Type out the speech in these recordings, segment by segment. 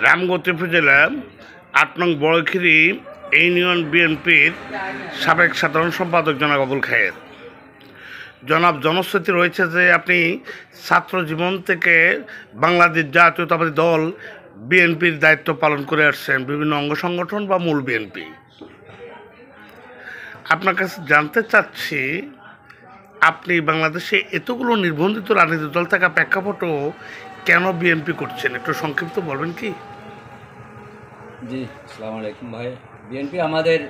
রামগতি উপজেলা ৮ নং বড়খিরি ইউনিয়ন বিএনপির সাবেক সাধারণ সম্পাদক জনাব আবুল খায়ের। জনাব, জনশ্রুতি রয়েছে যে আপনি ছাত্র জীবন থেকে বাংলাদেশ জাতীয়তাবাদী দল বিএনপির দায়িত্ব পালন করে আসছেন, বিভিন্ন অঙ্গ সংগঠন বা মূল বিএনপি। আপনার কাছে জানতে চাচ্ছি, আপনি বাংলাদেশে এতগুলো নির্বন্ধিত রাজনৈতিক দল থাকা প্রেক্ষাপটও কেন বিএনপি করছেন, একটু সংক্ষিপ্ত বলবেন কি? জি, আসসালামু আলাইকুম ভাই। বিএনপি আমাদের,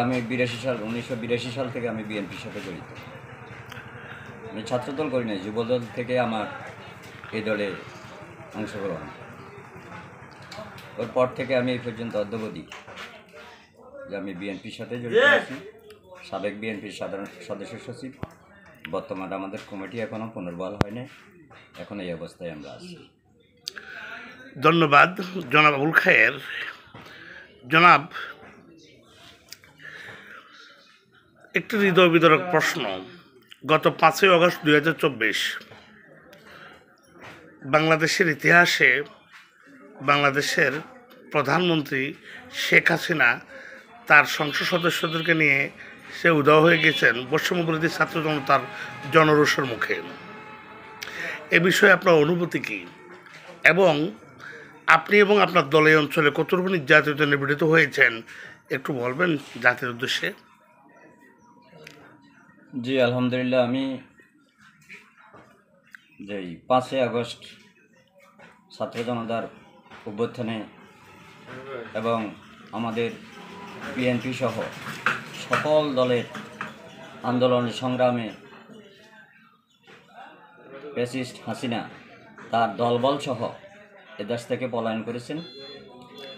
আমি 1982 সাল থেকে আমি বিএনপির সাথে জড়িত। আমি ছাত্রদল করি নাই, যুবদল থেকে আমার এই দলে অংশগ্রহণ। ওর পর থেকে আমি এই পর্যন্ত অদ্যাবধি যে আমি বিএনপির সাথে জড়িত আছি। সাবেক বিএনপির সাধারণ সদস্য সচিব, বর্তমানে আমাদের কমিটি এখনও পুনর্বহাল হয় না, এখন এই অবস্থায় আমরা আছি। ধন্যবাদ জনাব আবুল খায়ের। জনাব, একটি হৃদয় বিদারক প্রশ্ন। গত 5ই আগস্ট 2024 বাংলাদেশের ইতিহাসে বাংলাদেশের প্রধানমন্ত্রী শেখ হাসিনা তার সংসদ সদস্যদেরকে নিয়ে সে উধাও হয়ে গেছেন বৈষম্যবিরোধী ছাত্র জনতার জনরোষের মুখে। এ বিষয়ে আপনার অনুভূতি কী, এবং আপনি এবং আপনার দল এই অঞ্চলে কতটুকু নির্যাতিত নিপীড়িত হয়েছেন একটু বলবেন জাতির উদ্দেশ্যে? জি, আলহামদুলিল্লাহ। আমি যে 5ই আগস্ট ছাত্র জনতার অভ্যুত্থানে এবং আমাদের বিএনপি সহ সকল দলের আন্দোলনের সংগ্রামে ফ্যাসিস্ট হাসিনা তার দলবল সহ এদেশ থেকে পলায়ন করেছেন,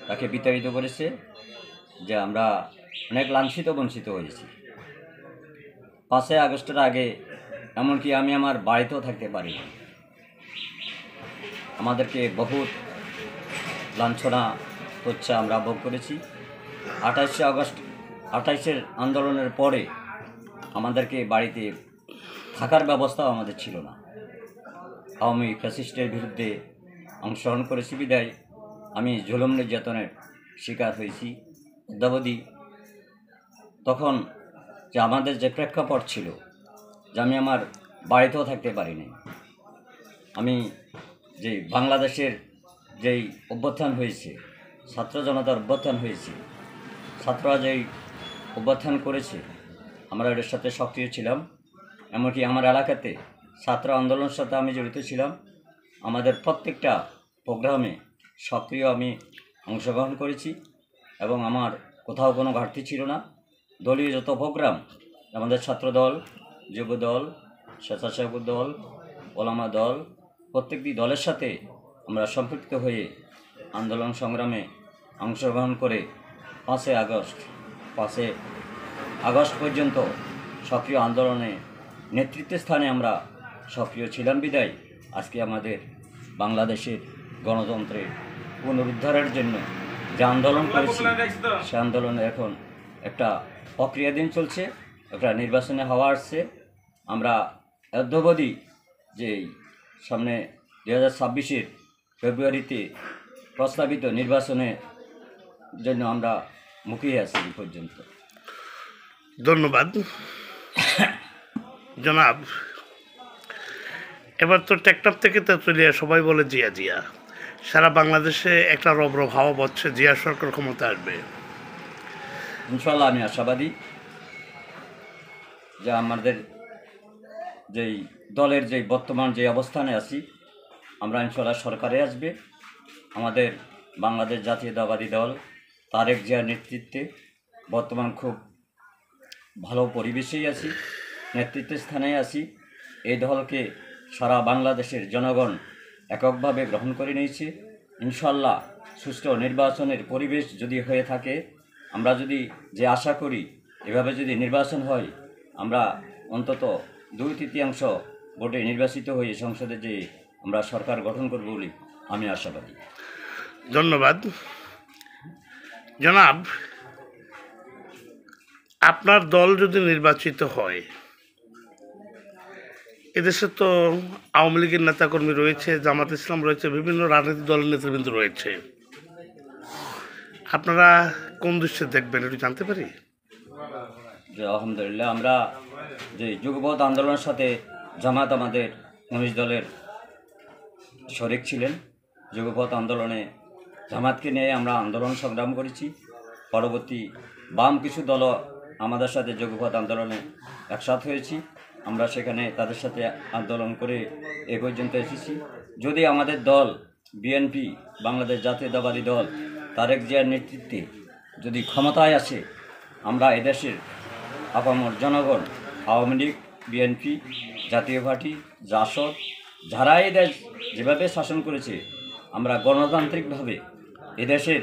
তাকে বিতাড়িত করেছে, যে আমরা অনেক লাঞ্ছিত বঞ্চিত হয়েছি। 5ই আগস্টের আগে এমনকি আমি আমার বাড়িতেও থাকতে পারিনি। আমাদেরকে বহুত লাঞ্ছনা হচ্ছে আমরা ভোগ করেছি। 28শে আগস্ট 28-এর আন্দোলনের পরে আমাদেরকে বাড়িতে থাকার ব্যবস্থাও আমাদের ছিল না। আওয়ামী ফ্যাসিস্টের বিরুদ্ধে অংশগ্রহণ করেছি বিদায় আমি জুলুম নির্যাতনের শিকার হয়েছি অদ্যাবধি। তখন যে আমাদের যে প্রেক্ষাপট ছিল, যে আমি আমার বাড়িতেও থাকতে পারিনি। আমি যে বাংলাদেশের যেই অভ্যুত্থান হয়েছে, ছাত্র জনতার অভ্যুত্থান হয়েছে, ছাত্ররা যেই অভ্যুত্থান করেছে, আমরা এর সাথে সক্রিয় ছিলাম। এমনকি আমার এলাকাতে ছাত্র আন্দোলনের সাথে আমি জড়িত ছিলাম। আমাদের প্রত্যেকটা প্রোগ্রামে সক্রিয় আমি অংশগ্রহণ করেছি এবং আমার কোথাও কোনো ঘাটতি ছিল না। দলীয় যত প্রোগ্রাম, আমাদের ছাত্রদল, যুবদল, স্বেচ্ছাসেবক দল, ওলামা দল, প্রত্যেকটি দলের সাথে আমরা সম্পৃক্ত হয়ে আন্দোলন সংগ্রামে অংশগ্রহণ করে 5ই আগস্ট পর্যন্ত সক্রিয় আন্দোলনে নেতৃত্বের স্থানে আমরা সক্রিয় ছিলাম বিদায় আজকে আমাদের বাংলাদেশের গণতন্ত্রের পুনরুদ্ধারের জন্য যে আন্দোলন করেছি, সে আন্দোলনে এখন একটা প্রক্রিয়াধীন চলছে, একটা নির্বাচনে হওয়া আসছে। আমরা অদ্যাবধি যে সামনে 2026-এর ফেব্রুয়ারিতে প্রস্তাবিত নির্বাচনের জন্য আমরা মুখিয়ে আছি এই পর্যন্ত। ধন্যবাদ জনাব। এবার তো টেকনাফ থেকে তেঁতুলিয়া সবাই বলে জিয়া জিয়া, সারা বাংলাদেশে একটা রব হাওয়া বচ্ছে জিয়া সরকার ক্ষমতা আসবে। ইনশাল্লাহ আমি আশাবাদী যে আমাদের যেই দলের যে বর্তমান যে অবস্থানে আছি, আমরা ইনশাল্লাহ সরকারে আসবে। আমাদের বাংলাদেশ জাতীয়তাবাদী দল তারেক জিয়ার নেতৃত্বে বর্তমান খুব ভালো পরিবেশেই আছি, নেতৃত্বের স্থানে আছি। এই দলকে সারা বাংলাদেশের জনগণ এককভাবে গ্রহণ করে নিয়েছে। ইনশাল্লাহ সুষ্ঠু নির্বাচনের পরিবেশ যদি হয়ে থাকে, আমরা যদি যে আশা করি এভাবে যদি নির্বাচন হয়, আমরা অন্তত 2/3 ভোটে নির্বাচিত হয়ে সংসদে যে আমরা সরকার গঠন করব বলে আমি আশাবাদী। ধন্যবাদ জনাব। আপনার দল যদি নির্বাচিত হয়, এদেশে তো আওয়ামী লীগের নেতাকর্মী রয়েছে, জামাত ইসলাম রয়েছে, বিভিন্ন রাজনৈতিক দলের নেতৃবৃন্দ রয়েছে। আপনারা কোন দৃশ্যে দেখবেন একটু জানতে পারি? যে আলহামদুলিল্লাহ আমরা যে যুগপৎ আন্দোলনের সাথে জামাত আমাদের 19 দলের শরিক ছিলেন। যুগপৎ আন্দোলনে জামাতকে নিয়ে আমরা আন্দোলন সংগ্রাম করেছি। পরবর্তী বাম কিছু দলও আমাদের সাথে যুগপৎ আন্দোলনে একসাথ হয়েছি। আমরা সেখানে তাদের সাথে আন্দোলন করে এ পর্যন্ত এসেছি। যদি আমাদের দল বিএনপি, বাংলাদেশ জাতীয়তাবাদী দল, তারেক জিয়ার নেতৃত্বে যদি ক্ষমতায় আসে, আমরা এদেশের আপামর জনগণ, আওয়ামী লীগ, বিএনপি, জাতীয় পার্টি, জাসদ, যারা এই দেশ যেভাবে শাসন করেছে, আমরা গণতান্ত্রিকভাবে এদেশের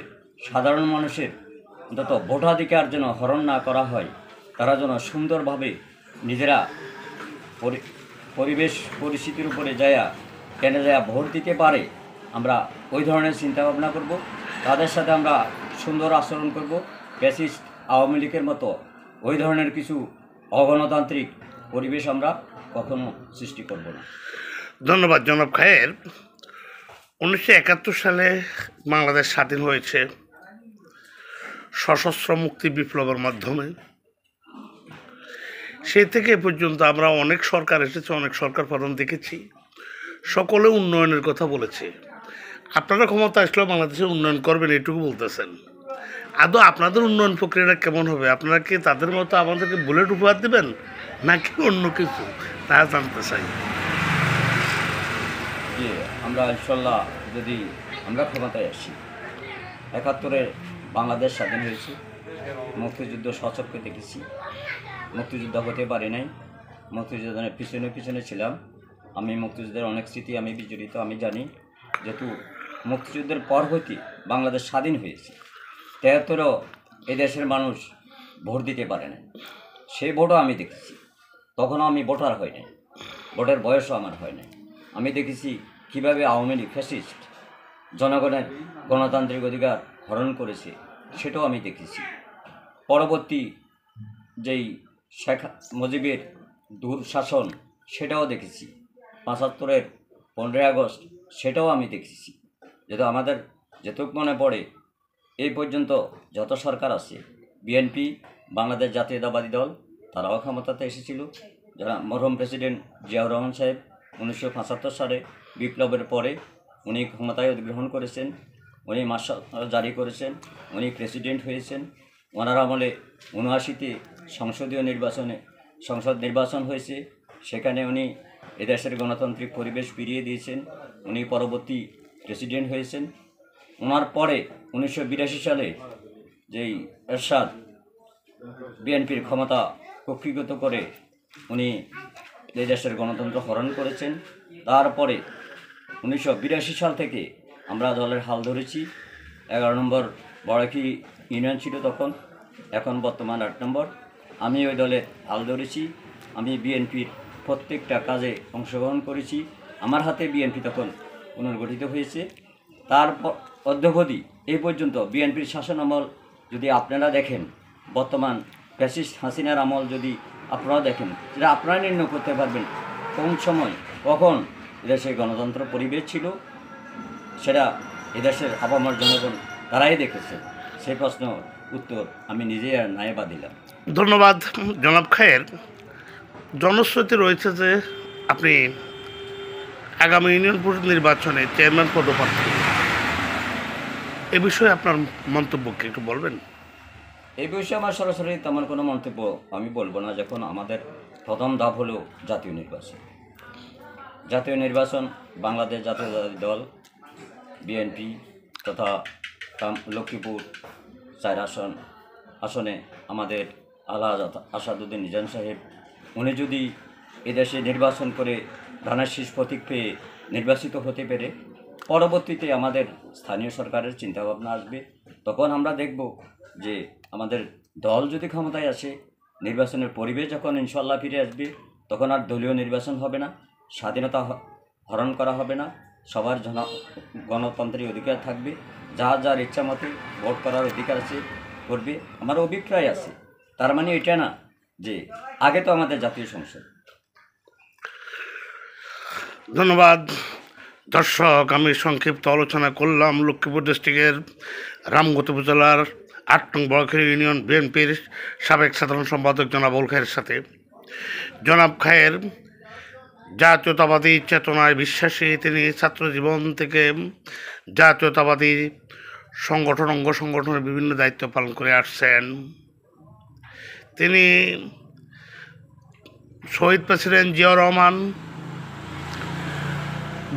সাধারণ মানুষের অন্তত ভোটাধিকার যেন হরণ না করা হয়, তারা যেন সুন্দরভাবে নিজেরা পরিবেশ পরিস্থিতির উপরে যায় ভোট দিতে পারে, আমরা ওই ধরনের চিন্তাভাবনা করব। তাদের সাথে আমরা সুন্দর আচরণ করব। ফ্যাসিস্ট আওয়ামী লীগের মতো ওই ধরনের কিছু অগণতান্ত্রিক পরিবেশ আমরা কখনো সৃষ্টি করব না। ধন্যবাদ জনাব খায়ের। 1971 সালে বাংলাদেশ স্বাধীন হয়েছে সশস্ত্র মুক্তি বিপ্লবের মাধ্যমে। সেই থেকে এ পর্যন্ত আমরা অনেক সরকার এসেছে, অনেক সরকার প্রধান দেখেছি, সকলে উন্নয়নের কথা বলেছে। আপনারা ক্ষমতা আসলেও বাংলাদেশে উন্নয়ন করবেন এটুকু বলতেছেন। আদৌ আপনাদের উন্নয়ন প্রক্রিয়াটা কেমন হবে? আপনারা কি তাদের মতো আমাদেরকে বুলেট উপহার দেবেন নাকি অন্য কিছু, তা জানতে চাই। যে আমরা ইনশাল্লাহ যদি আমরা ক্ষমতায় আসি, 71-এ বাংলাদেশ স্বাধীন হয়েছে, মুক্তিযুদ্ধ সচক্ষে দেখেছি। মুক্তিযুদ্ধ হতে পারি নাই, মুক্তিযুদ্ধের পিছনে ছিলাম। আমি মুক্তিযুদ্ধের অনেক স্মৃতি আমি বিজড়িত, আমি জানি। যেহেতু মুক্তিযুদ্ধের পর হইতে বাংলাদেশ স্বাধীন হয়েছে, 73-ও এদেশের মানুষ ভোট দিতে পারে না। সেই ভোটও আমি দেখেছি। তখনও আমি ভোটার হই নাই, ভোটের বয়সও আমার হয় নাই। আমি দেখেছি কীভাবে আওয়ামী লীগ ফ্যাসিস্ট জনগণের গণতান্ত্রিক অধিকার হরণ করেছে, সেটাও আমি দেখেছি। পরবর্তী যেই শেখ মুজিবের দুঃশাসন, সেটাও দেখেছি। 75-এর 15ই আগস্ট, সেটাও আমি দেখেছি। যেহেতু আমাদের যেটুক মনে পড়ে, এই পর্যন্ত যত সরকার আছে, বিএনপি, বাংলাদেশ জাতীয়তাবাদী দল, তারাও ক্ষমতাতে এসেছিল। যারা মরহুম প্রেসিডেন্ট জিয়াউর রহমান সাহেব 1975 সালে বিপ্লবের পরে উনি ক্ষমতায় অধিগ্রহণ করেছেন, উনি মার্শাল জারি করেছেন, উনি প্রেসিডেন্ট হয়েছেন। ওনার আমলে 79-তে সংসদ নির্বাচন হয়েছে, সেখানে উনি এদেশের গণতান্ত্রিক পরিবেশ ফিরিয়ে দিয়েছেন। উনি পরবর্তী প্রেসিডেন্ট হয়েছেন। ওনার পরে 1982 সালে যেই এরশাদ বিএনপির ক্ষমতা কক্ষিগত করে উনি এই দেশের গণতন্ত্র হরণ করেছেন। তারপরে 1982 সাল থেকে আমরা দলের হাল ধরেছি। 11 নম্বর বড়াকি ইউনিয়ন ছিল তখন, এখন বর্তমান 8 নম্বর। আমি ওই দলের হাল ধরেছি। আমি বিএনপির প্রত্যেকটা কাজে অংশগ্রহণ করেছি। আমার হাতে বিএনপি তখন পুনর্গঠিত হয়েছে। তারপর অদ্যাবধি এই পর্যন্ত বিএনপির শাসন আমল যদি আপনারা দেখেন, বর্তমান ফ্যাসিস্ট হাসিনার আমল যদি আপনারা দেখেন, সেটা আপনারা নির্ণয় করতে পারবেন কোন সময় কখন এদেশে গণতন্ত্র পরিবেশ ছিল। সেটা এদেশের আপামর জনগণ তারাই দেখেছে। সেই প্রশ্ন উত্তর আমি নিজেই আর নাইবা দিলাম। ধন্যবাদ জনাব খায়ের। জনশ্রুতি রয়েছে যে আপনি আগামী ইউনিয়ন পরিষদ নির্বাচনে চেয়ারম্যান পদপ্রার্থী। এ বিষয়ে আপনার মন্তব্য কি একটু বলবেন? এই বিষয়ে আমার সরাসরি তেমন কোনো মন্তব্য আমি বলবো না। যখন আমাদের প্রথম ধাপ হলো জাতীয় নির্বাচন, বাংলাদেশ জাতীয়তাবাদী দল, বিএনপি তথা লক্ষ্মীপুর 4 আসনে আমাদের আলহাজ আসাদুদ্দিন নিজাম সাহেব, উনি যদি এদেশে নির্বাচন করে ধানের শীষ প্রতীক পেয়ে নির্বাচিত হতে পেরে পরবর্তীতে আমাদের স্থানীয় সরকারের চিন্তাভাবনা আসবে, তখন আমরা দেখব যে আমাদের দল যদি ক্ষমতায় আসে, নির্বাচনের পরিবেশ যখন ইনশাল্লাহ ফিরে আসবে, তখন আর দলীয় নির্বাচন হবে না, স্বাধীনতা হরণ করা হবে না, সবার গণতান্ত্রিক অধিকার থাকবে, যার ইচ্ছা মতো ভোট করার অধিকার আছে করবে। আমার অভিপ্রায় আছে, তার মানে এটা না যে আগে তো আমাদের জাতীয় সংসদ। ধন্যবাদ দর্শক। আমি সংক্ষিপ্ত আলোচনা করলাম লক্ষ্মীপুর ডিস্ট্রিক্টের রামগতি উপজেলার ৮ নং বড়খেরি ইউনিয়ন বিএনপির সাবেক সাধারণ সম্পাদক জনাব উল খায়ের সাথে। জনাব খায়ের জাতীয়তাবাদী চেতনায় বিশ্বাসী। তিনি ছাত্র জীবন থেকে জাতীয়তাবাদী অঙ্গ সংগঠনের বিভিন্ন দায়িত্ব পালন করে আসছেন। তিনি শহীদ প্রেসিডেন্ট জিয়াউর রহমান,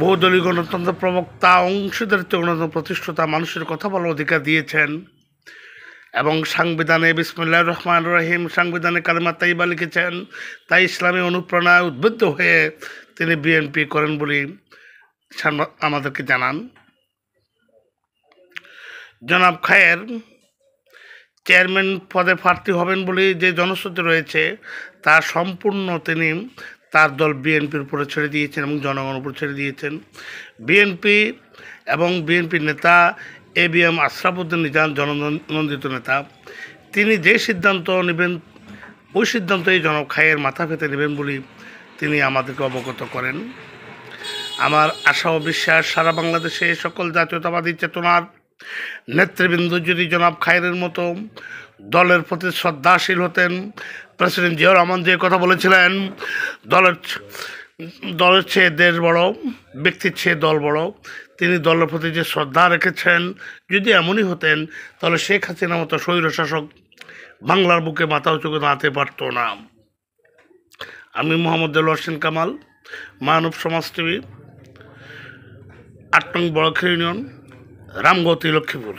বহুদলীয় গণতন্ত্র প্রবক্তা, অংশীদারিত্ব গণতন্ত্র প্রতিষ্ঠাতা, মানুষের কথা বলার অধিকার দিয়েছেন এবং সাংবিধানে বিসমিল্লাহির রহমানির রহিম, সাংবিধানে কালেমা তাইয়্যিবা লিখেছেন। তাই ইসলামী অনুপ্রেরণায় উদ্বুদ্ধ হয়ে তিনি বিএনপি করেন বলে আমাদেরকে জানান। জনাব খায়ের চেয়ারম্যান পদে প্রার্থী হবেন বলে যে জনশ্রুতি রয়েছে তা সম্পূর্ণ তিনি তার দল বিএনপির উপরে ছেড়ে দিয়েছেন এবং জনগণের উপর ছেড়ে দিয়েছেন। বিএনপি এবং বিএনপির নেতা ABM আশরাফ উদ্দিন নিজাম জননন্দিত নেতা, তিনি যে সিদ্ধান্ত নেবেন ওই সিদ্ধান্তই জনাব খায়ের মাথা পেতে নেবেন বলে তিনি আমাদেরকে অবগত করেন। আমার আশা ও বিশ্বাস সারা বাংলাদেশে সকল জাতীয়তাবাদী চেতনার নেতৃবৃন্দ যদি জনাব খায়েরের মতো দলের প্রতি শ্রদ্ধাশীল হতেন, প্রেসিডেন্ট জিয়াউর রহমান যে কথা বলেছিলেন, দলের চেয়ে দেশ বড়, ব্যক্তির চেয়ে দল বড়, তিনি দলের প্রতি যে শ্রদ্ধা রেখেছেন, যদি এমনই হতেন তাহলে শেখ হাসিনার মতো স্বৈরশাসক বাংলার বুকে মাথা উঁচু করে দাঁড়াতে পারত না। আমি মোহাম্মদ দেলোয়ার হোসেন কামাল, মানব সমাজ টিভি, ৮ নং বড়খেরি ইউনিয়ন, রামগতি, লক্ষ্মীপুর।